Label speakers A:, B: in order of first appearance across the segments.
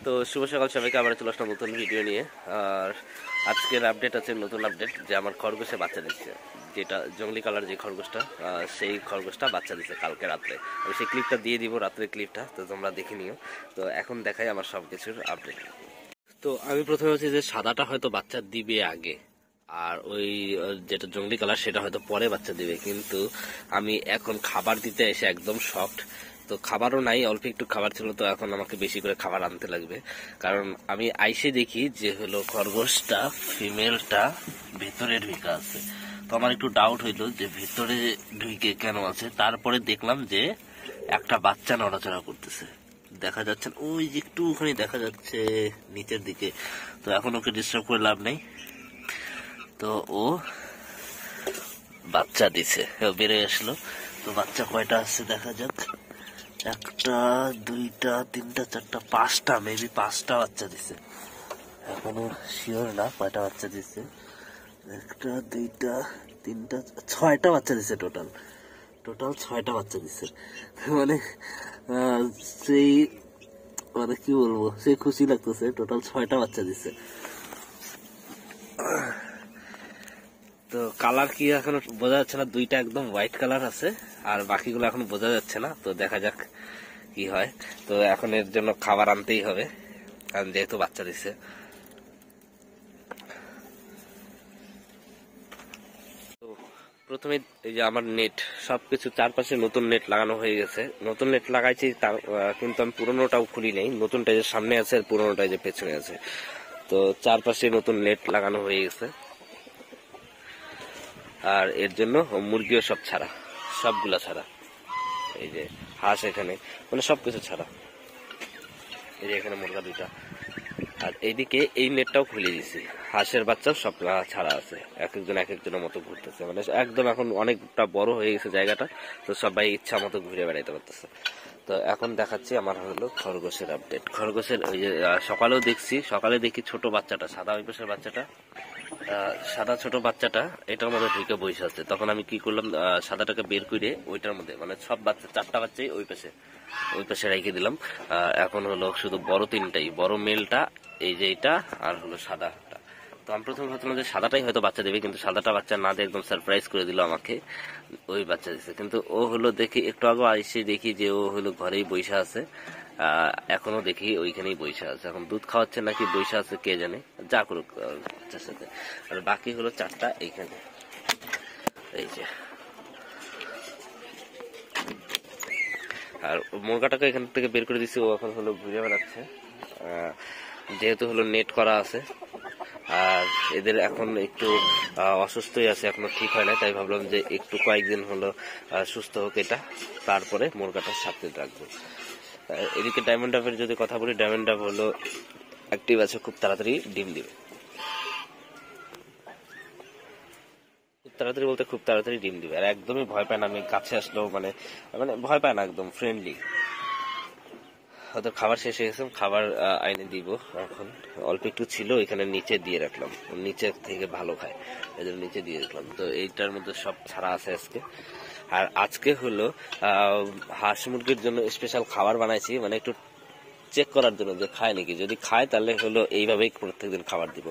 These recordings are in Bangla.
A: তো শুভ সকাল সবাইকে, আবার চলে আসলাম নতুন ভিডিও নিয়ে। আর আজকের আপডেট আছে, নতুন আপডেট যে আমার খরগোশে বাচ্চা দিচ্ছে, যেটা জঙ্গলি কালার যে খরগোশটা, সেই খরগোশটা বাচ্চা দিচ্ছে কালকে রাত্রে। আমি সেই ক্লিপটা দিয়ে দিব, রাত্রের ক্লিপটা, তো তোমরা দেখে নিও। তো এখন দেখাই আমার সব কিছুর আপডেট। তো আমি প্রথমে হচ্ছে যে সাদাটা হয়তো বাচ্চা দিবে আগে, আর ওই যেটা জঙ্গলি কালার সেটা হয়তো পরে বাচ্চা দিবে। কিন্তু আমি এখন খাবার দিতে এসে একদম শকড। তো খাবারও নাই, অল্প একটু খাবার ছিল, তো এখন আমাকে বেশি করে খাবার আনতে লাগবে। কারণ আমি আইসে দেখি যে হলো খরগোশটা ফিমেলটা ভেতরে ঢুকে আছে। তো আমার একটু ডাউট হইলো যে ভেতরে ঢুকে কেন আছে। তারপরে দেখলাম যে একটা বাচ্চা নড়াচড়া করতেছে, দেখা যাচ্ছে ওই যে একটুখানি দেখা যাচ্ছে নিচের দিকে। তো এখন ওকে ডিস্টার্ব করে লাভ নেই, তো ও বাচ্চা দিছে, বেড়ে আসলো। তো বাচ্চা কয়টা আছে দেখা যাক, একটা দুইটা তিনটা চারটা পাঁচটা, মেবি পাঁচটা বাচ্চা দিছে, এখনো শিওর না কয়টা বাচ্চা দিছে। একটা দুইটা তিনটা ছয়টা বাচ্চা দিছে, টোটাল ছয়টা বাচ্চা দিছে। মানে সেই মানে কি বলবো, সেই খুশি লাগতেছে, টোটাল ছয়টা বাচ্চা দিছে। তো কালার কি এখনো বোঝা যাচ্ছে না, দুইটা একদম হোয়াইট কালার আছে আর বাকিগুলো এখন বোঝা যাচ্ছে না। তো দেখা যাক কি হয়। তো এখন এর জন্য খাবার আনতেই হবে, কারণ যেহেতু বাচ্চা দিচ্ছে। তো প্রথমে এই যে আমার নেট, সবকিছু চারপাশে নতুন নেট লাগানো হয়ে গেছে। নতুন নেট লাগাইছি, কিন্তু আমি পুরোনোটাও খুলি নাই। নতুনটা যে সামনে আছে আর পুরোনোটা যে পেছনে আছে। তো চারপাশে নতুন নেট লাগানো হয়ে গেছে। আর এর জন্য মুরগিও সব ছাড়া, সবগুলা ছাড়া। এই যে হাঁস এখানে, মানে সবকিছু ছাড়া। এই যে এখানে মুরগা দুইটা, আর এইদিকে এই নেটটাও খুলে দিছি। হাঁসের বাচ্চাও সব ছাড়া আছে, এক একজনের মতো ঘুরতেছে। মানে একদম এখন অনেকটা বড় হয়ে গেছে জায়গাটা, তো সবাই ইচ্ছা মতো ঘুরে বেড়াইতে পারতেছে। তো এখন দেখাচ্ছি আমার হলো খরগোশের আপডেট। খরগোশের ওই যে সকালে দেখি ছোট বাচ্চাটা, সাদা ওইপাশের বাচ্চাটা, সাদা ছোট বাচ্চাটা এটার মধ্যে ঢুকে বসে আছে। তখন আমি কি করলাম, সাদাটাকে বের করে ওইটার মধ্যে, মানে সব বাচ্চা চারটা বাচ্চাই ওই পাশে রেখে দিলাম। এখন হলো শুধু বড় তিনটাই, বড় মেলটা এই যে এটা, আর হলো সাদাটা। তো আমি প্রথমে ভাবছিলাম যে সাদাটাই হয়তো বাচ্চা দেবে, কিন্তু সাদাটা বাচ্চা না দিয়ে একদম সারপ্রাইজ করে দিল আমাকে, ওই বাচ্চা দিচ্ছে। কিন্তু ও হলো দেখি একটু আগে এসে দেখি যে ও হলো ঘরেই বসে আছে, এখনো দেখি ওইখানেই বসে আছে। এখন দুধ খাওয়াচ্ছে নাকি বসে আছে কে জানে, যা করুক বাচ্চার সাথে। আর বাকি হলো চারটা এইখানে, এই যে। আর মুরগাটাকে এখান থেকে বের করে দিচ্ছি, ও এখন হলো ঘুরে বেড়াচ্ছে, যেহেতু হলো নেট করা আছে। আর এদের এখন একটু অসুস্থই আছে, এখনো ঠিক হয় না, তাই ভাবলাম যে একটু কয়েকদিন হলো সুস্থ হোক এটা, তারপরে মুরগাটা সাথে রাখবো। এদিকে ডায়মন্ড ডাবের যদি কথা বলি, ডায়মন্ড ডাব হলো অ্যাক্টিভ আছে, খুব তাড়াতাড়ি ডিম দিবে। তাড়াতাড়ি বলতে খুব তাড়াতাড়ি ডিম দিবে, আর একদমই ভয় পায় না। আমি কাছে আসলেও মানে মানে ভয় পায় না, একদম ফ্রেন্ডলি। হয়তো খাবার শেষ হয়ে গেছে, খাবার আইনে দিব। এখন অল্প একটু ছিল, এখানে নিচে দিয়ে রাখলাম, নিচে থেকে ভালো খায়, এই জন্য নিচে দিয়ে রাখলাম। তো এইটার মধ্যে সব ছাড়া আছে আজকে। আর আজকে হলো হাঁস মুরগির জন্য স্পেশাল খাবার বানাইছি, মানে একটু চেক করার জন্য যে খায় নাকি। যদি খায় তাহলে হলো এইভাবেই প্রত্যেকদিন খাবার দিব।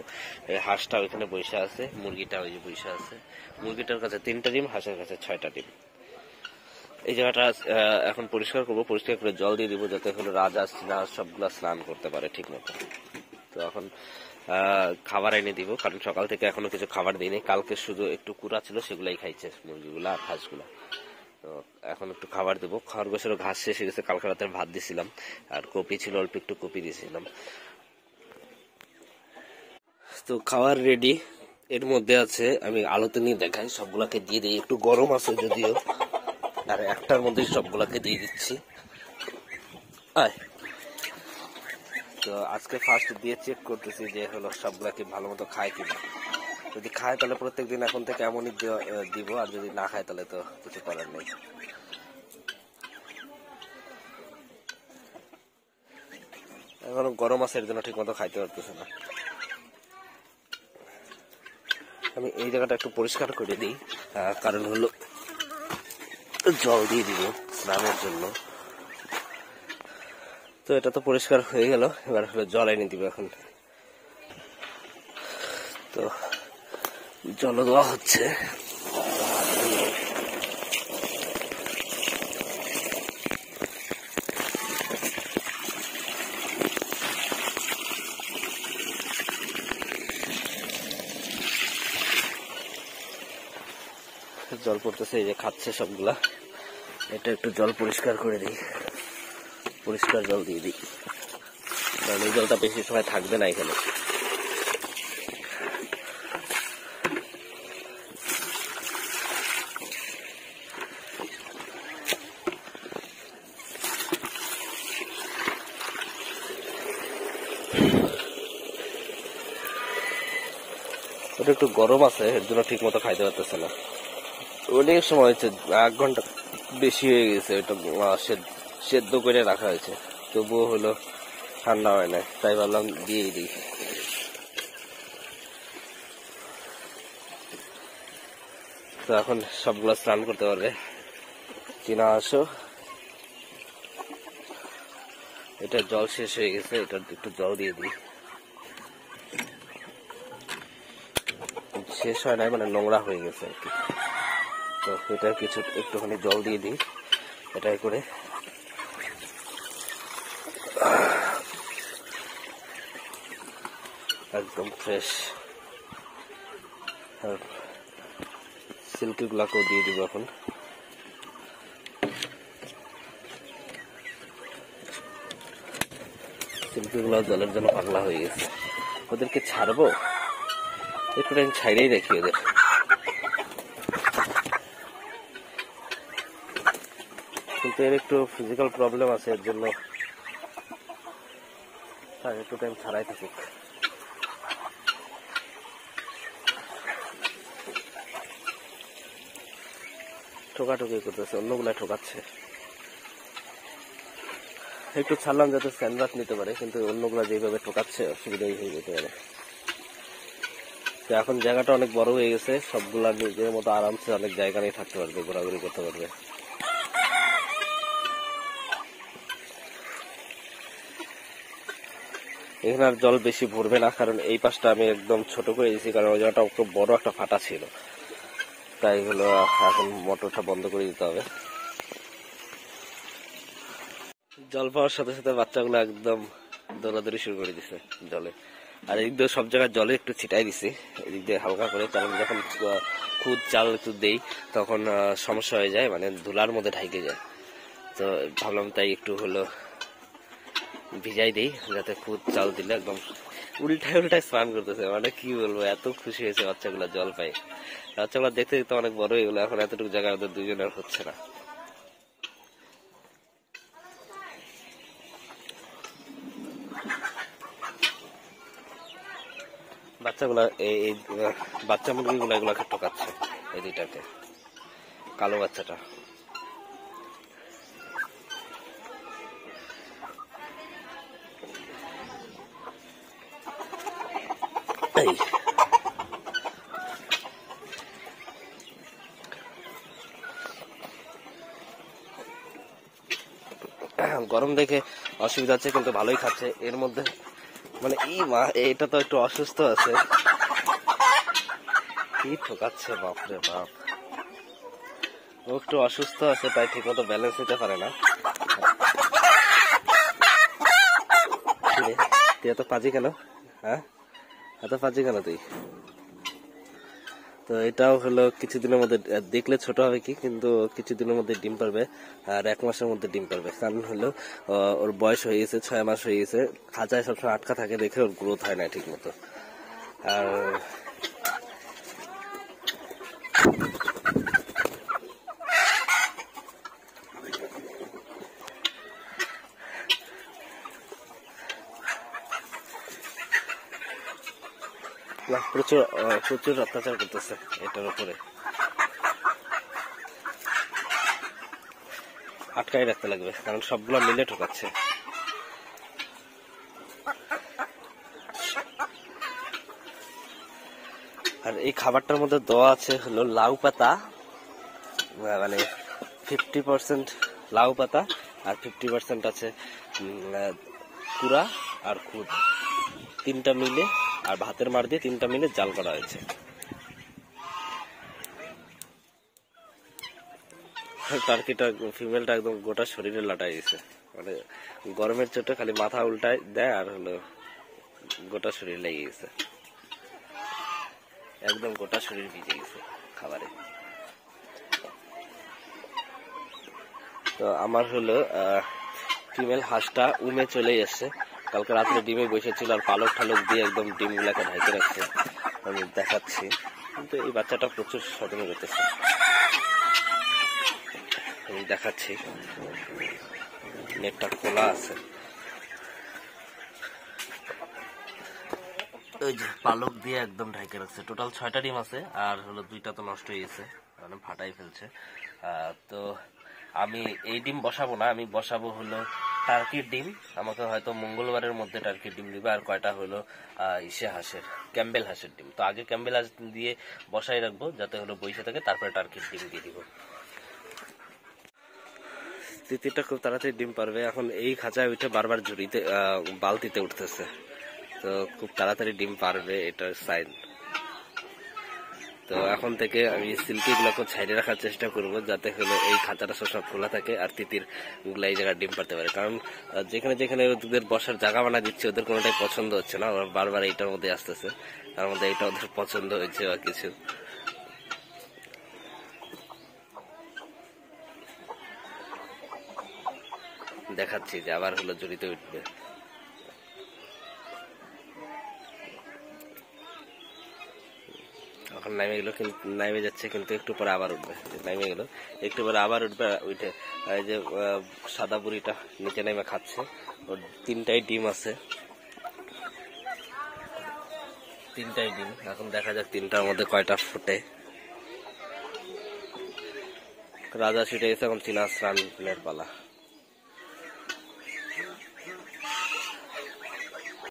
A: হাঁসটা ওইখানে বসে আছে, মুরগিটা ওই যে বসে আছে। মুরগিটার কাছে 3টা ডিম, হাঁসের কাছে 6টা ডিম। এই জায়গাটা এখন পরিষ্কার করবো, পরিষ্কার করে জল দিয়ে দিব, যাতে হলো রাজহাঁস সবগুলা স্নান করতে পারে ঠিক মতো। তো এখন খাবার এনে দিব, কারণ সকাল থেকে এখনো কিছু খাবার দিইনি। কালকে শুধু একটু কুড়া ছিল, সেগুলাই খাইছে মুরগিগুলা আর হাঁসগুলা। তো এখন একটু খাবার দেবো। খরগোশেরও ঘাস শেষ হয়ে গেছে, কালকে রাতে ভাত দিছিলাম, আর কপি ছিল অল্প একটু কপি দিয়েছিলাম। তো খাবার রেডি, এর মধ্যে আছে, আমি আলোতে নিয়ে দেখাই, সবগুলাকে দিয়ে দিই। একটু গরম আছে যদিও, আর একটার মধ্যে সবগুলাকে দিয়ে দিচ্ছি। তো আজকে ফার্স্ট দিয়ে চেক করতেছি যে হলো সবগুলাকে ভালো মতো খায় কিনা। যদি খায় তাহলে প্রত্যেকদিন এখন থেকে এমনই দিব, আর যদি না খায় তাহলে তো কিছু করার নেই। এখনো গরম আছে, এর জন্য ঠিক মতো খাইতে পারতেছে না। আমি এই জায়গাটা একটু পরিষ্কার করে দিই, কারণ হলো জল দিয়ে দিব স্নানের জন্য। তো এটা তো পরিষ্কার হয়ে গেল, এবার হলো জল এনে দিব এখন। তো জল দেওয়া হচ্ছে। জল পড়তেছে, এই যে খাচ্ছে সবগুলা। এটা একটু জল পরিষ্কার করে দিই, পরিষ্কার জল দিয়ে দিই, কারণ এই জলটা বেশি সময় থাকবে না এখানে। ওটা একটু গরম আছে, এর জন্য ঠিক মতো খাইতে পারতেছে না। অনেক সময় হচ্ছে, 1 ঘন্টা বেশি হয়ে গেছে। এটা সেদ্ধ করে রাখা হয়েছে, তবুও হলো ঠান্ডা হয় না, তাই ভাবলাম দিয়েই দিই। তো এখন সবগুলো স্নান করতে পারবে। চিনা আসো, এটা জল শেষ হয়ে গেছে, এটা একটু জল দিয়ে দিই। শেষ হয় নাই, মানে নোংরা হয়ে গেছে আর কি। তো এটা কিছু একটুখানি জল দিয়ে দিই, এটাই করে একদম ফ্রেশ। আর সিল্কি গুলাকেও দিয়ে দিব এখন। সিল্কি গুলা জলের জন্য পাগলা হয়ে গেছে। ওদেরকে ছাড়বো, একটু টাইম ছাইড়েই রাখি ওদের। কিন্তু এর একটু ফিজিক্যাল প্রবলেম আছে, এর জন্য একটু টাইম ছাড়াই থাকুক। ঠোকাঠুকি করতেছে, অন্যগুলা ঠোকাচ্ছে। একটু ছাড়লাম যাতে স্যান্ডবাথ নিতে পারে, কিন্তু অন্যগুলা যেভাবে ঠোকাচ্ছে অসুবিধাই হয়ে যেতে পারে। এখন জায়গাটা অনেক বড় হয়ে গেছে, সবগুলা নিজের মতো আরামসে অনেক জায়গা নিয়ে থাকতে পারবে, ঘোরাঘুরি করতে পারবে। এখানে আর জল বেশি ভরবে না, কারণ এই পাশটা আমি একদম ছোট করে দিয়েছি, কারণ ওই জায়গাটা খুব বড় একটা ফাটা ছিল। তাই হলো এখন মোটরটা বন্ধ করে দিতে হবে। জল পাওয়ার সাথে সাথে বাচ্চাগুলো একদম দৌড়াদৌড়ি শুরু করে দিছে জলে। আর এদিক দিয়ে সব জায়গায় জলে একটু ছিটাই দিছি, এদিক দিয়ে হালকা করে, কারণ যখন খুদ চাল একটু দেই তখন সমস্যা হয়ে যায়, মানে ধুলার মধ্যে ঢাইকে যায়। তো ভাবলাম তাই একটু হলো ভিজাই দিই, যাতে খুদ চাল দিলে একদম উল্টায় উল্টায় স্নান করতেছে। মানে কি বলবো, এত খুশি হয়েছে বাচ্চাগুলো জল পাই। বাচ্চাগুলো দেখতে দেখতে অনেক বড় হয়ে গেলো, এখন এতটুকু জায়গায় ওদের দুজনের হচ্ছে না। বাচ্চাগুলা এই বাচ্চা মুরগিগুলো এগুলাকে ঠকাচ্ছে, এই দুইটাকে। কালো বাচ্চাটা এই গরম দেখে অসুবিধা হচ্ছে, কিন্তু ভালোই খাচ্ছে। এর মধ্যে মানে এই মা, এটা তো একটু অসুস্থ আছে, কি ঠকাচ্ছে, বাপরে বাপ। ও একটু অসুস্থ আছে, তাই ঠিক মতো ব্যালেন্স নিতে পারে না। তুই এত পাজি কেন? হ্যাঁ, এত পাজি কেন তুই? তো এটাও হলো কিছুদিনের মধ্যে, দেখলে ছোট হবে কি, কিন্তু কিছুদিনের মধ্যে ডিম পারবে। আর 1 মাসের মধ্যে ডিম পারবে, কারণ হলো ওর বয়স হয়ে গেছে, 6 মাস হয়ে গেছে। খাঁচায় সবসময় আটকা থাকে দেখে ওর গ্রোথ হয় না ঠিক মতো। আর প্রচুর প্রচুর অত্যাচার করতেছে এটার উপরে, আটকাই রাখতে লাগবে, কারণ সবগুলো মিলে ঠকাচ্ছে। আর এই খাবারটার মধ্যে দেওয়া আছে হলো লাউ পাতা, মানে 50% লাউ পাতা আর 50% আছে কুড়া আর খুদ তিনটা মিলে আর ভাতের মাড় দিয়ে তিনটা মিলে জাল করা হয়েছে। টার্কিটা ফিমেলটা একদম গোটা শরীরে লাটাই গেছে, মানে গরমের চোটে খালি মাথা উল্টায় দেয় আর হলো গোটা শরীর লেগে গেছে, একদম গোটা শরীর ভিজে গেছে খাবারে। তো আমার হলো ফিমেল হাঁসটা উমে চলে এসছে, কালকে রাত্রে ডিমে বসেছিল আর পালক ঠালক দিয়ে একদম ডিম গুলাকে ঢাকে রাখছে, আমি দেখাচ্ছি। কিন্তু এই বাচ্চাটা প্রচুর সদমে করতেছে, আমি দেখাচ্ছি। নেটটা খোলা আছে, ওই যে পালক দিয়ে একদম ঢাকে রাখছে। টোটাল 6টা ডিম আছে আর হলো 2টা তো নষ্ট হয়ে গেছে, মানে ফাটাই ফেলছে। তো আমি এই ডিম বসাবো না, আমি বসাবো হলো টার্কির ডিম। আমাকে হয়তো মঙ্গলবারের মধ্যে টার্কির ডিম দিবে, আর কয়টা হলো ক্যাম্বেল হাঁসের ডিম। তো আগে ক্যাম্বেল হাঁস দিয়ে বসাই রাখবো যাতে হলো বসে থাকে, তারপরে টার্কির ডিম দিয়ে দিব। তিতিরটা খুব তাড়াতাড়ি ডিম পারবে, এখন এই খাঁচায় উঠে বারবার ঝুড়িতে বালতিতে উঠতেছে, তো খুব তাড়াতাড়ি ডিম পারবে, এটার সাইন। তো এখন থেকে আমি সিল্কি গুলাকে ছাইড়ে রাখার চেষ্টা করব যাতে হলো এই খাঁচাটা সব খোলা থাকে আর তিতির গুলা এই জায়গায় ডিম পারতে পারে। কারণ যেখানে যেখানে ওদের বসার জায়গা বানা দিচ্ছে ওদের কোনোটাই পছন্দ হচ্ছে না, ওরা বারবার এইটার মধ্যে আসতেছে, তার মধ্যে এটা ওদের পছন্দ হয়েছে বা কিছু। দেখাচ্ছি যে আবার হলো জড়িতে উঠবে। এখন নামে গেল, কিন্তু নামে যাচ্ছে, কিন্তু একটু পরে আবার উঠবে। নামে গেল, একটু পরে আবার উঠবে। উঠে এই যে সাদা বুড়িটা নিচে নেমে খাচ্ছে, ওর 3টাই ডিম আছে, 3টাই ডিম। এখন দেখা যাক 3টার মধ্যে কয়টা ফুটে। রাজা ছিটে গেছে, এখন চীনা স্নানের পালা।